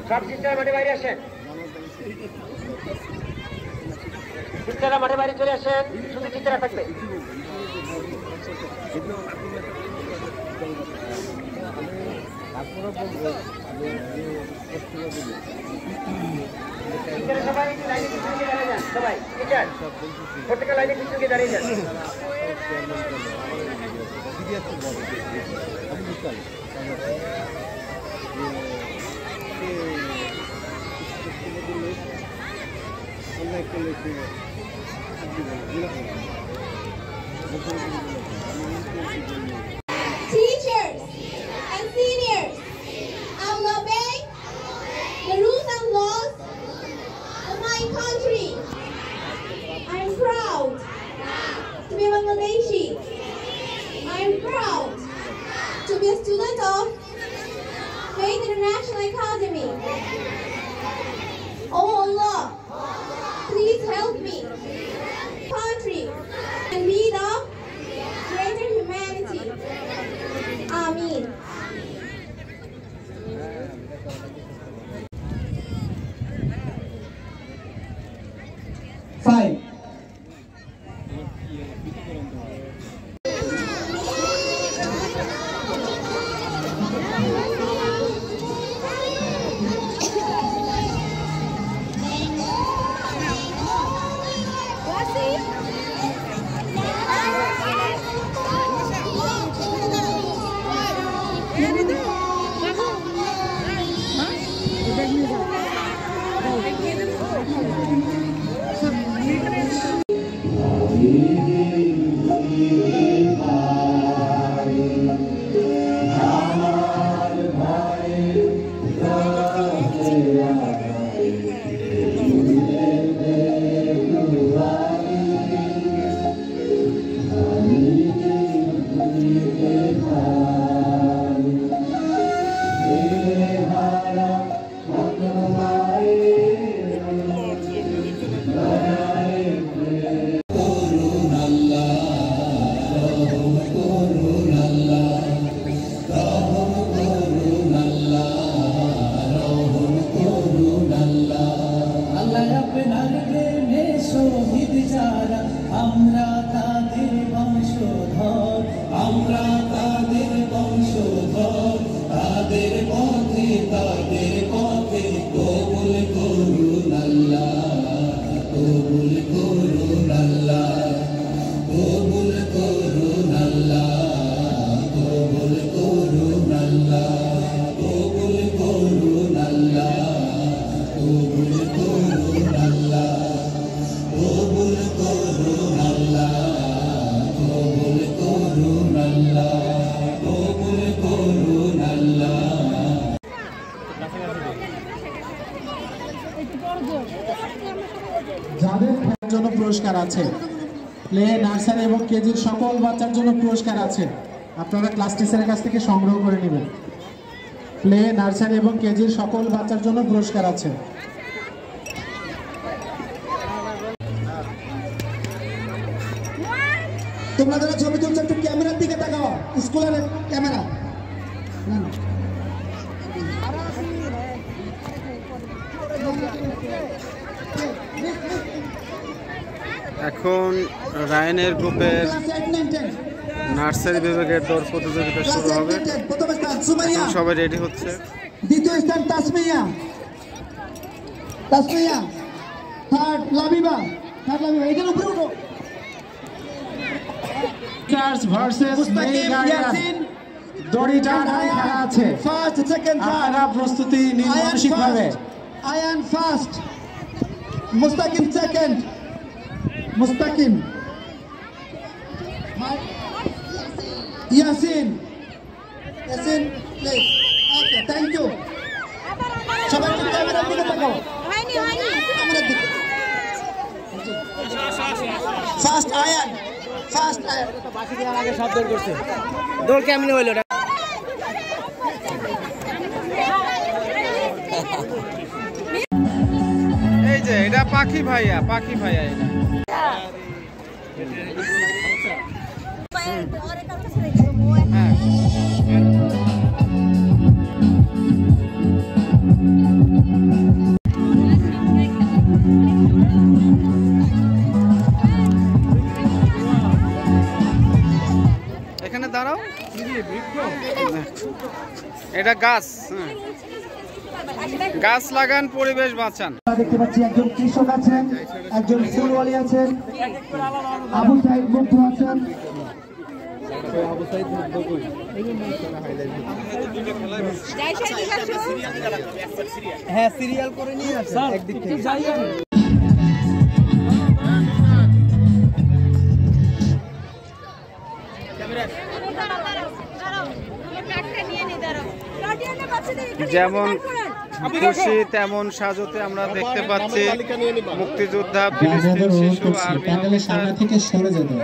সব সিস্টার মাঠে বাইরে আসেন, সিস্টাররা মাঠে বাইরে চলে আসেন, শুধু টিচাররা থাকবে। সবাই লাইনে পিছনে দাঁড়িয়ে যান, সবাই টিচার প্রত্যেকটা লাইনে পিছনে দাঁড়িয়ে যান। Teachers and seniors, I will obey the rules and laws of my country. I am proud to be Bangladeshi. I am proud to be a student of Faith International Academy. Oh Allah, please help me, country, and lead of greater humanity. Amin. Five. যাদের জন্য পুরস্কার আছে, play nursery এবং কেজির সকল বাচ্চার জন্য পুরস্কার আছে, আপনারা ক্লাস টিচারের কাছ থেকে সংগ্রহ করে নেবেন। প্লে নার্সারি এবং কেজির সকল বাচ্চার জন্য পুরস্কার আছে। তোমরা যারা ছবি তুলছো একটু ক্যামেরার দিকে তাকাও, স্কুলের ক্যামেরা। এখন রায়নের গ্রুপের নার্সারি বিভাগের দৌড় প্রতিযোগিতা শুরু হবে। সবাই রেডি হচ্ছে। দ্বিতীয় স্থান তাসমিয়া, তাসমিয়া। Third Labiba, third Labiba. এটার উপরে উঠো। চার্জ ভার্সেস ইয়াসিন দড়িটা খেলা আছে। ফার্স্ট সেকেন্ড থার্ড প্রস্তুতি নিন মানসিকভাবে। Ayan first, Mustakim second. Mustakim, Yasin, Yasin please. Okay, thank you. সবাই ক্যামেরার দিকে তাকাও। ক্যামেরার দিকে। First Ayan, first Ayan. বাকি দিনের আগে সব দৌড় করছে। দৌড় কেমনে হইলো এটা? এই যে এটা পাখি ভাইয়া, পাখি ভাইয়া এটা। হ্যাঁ এটা গাছ, গাছ লাগান, পরিবেশ বাঁচান। দেখতে পাচ্ছি একজন কৃষক আছেন, একজন ফুলওয়ালি আছেন, আবু সাইদ মুগ্ধ আছেন। হ্যাঁ, সিরিয়াল করে নিয়ে আসেন একদিক থেকে। যেমন খুশি তেমন সাজতে আমরা দেখতে পাচ্ছি মুক্তিযোদ্ধা, ফিলিস্তিন শিশু, আর্মি প্যান্ডেলের সামনে থেকে সরে যেতে।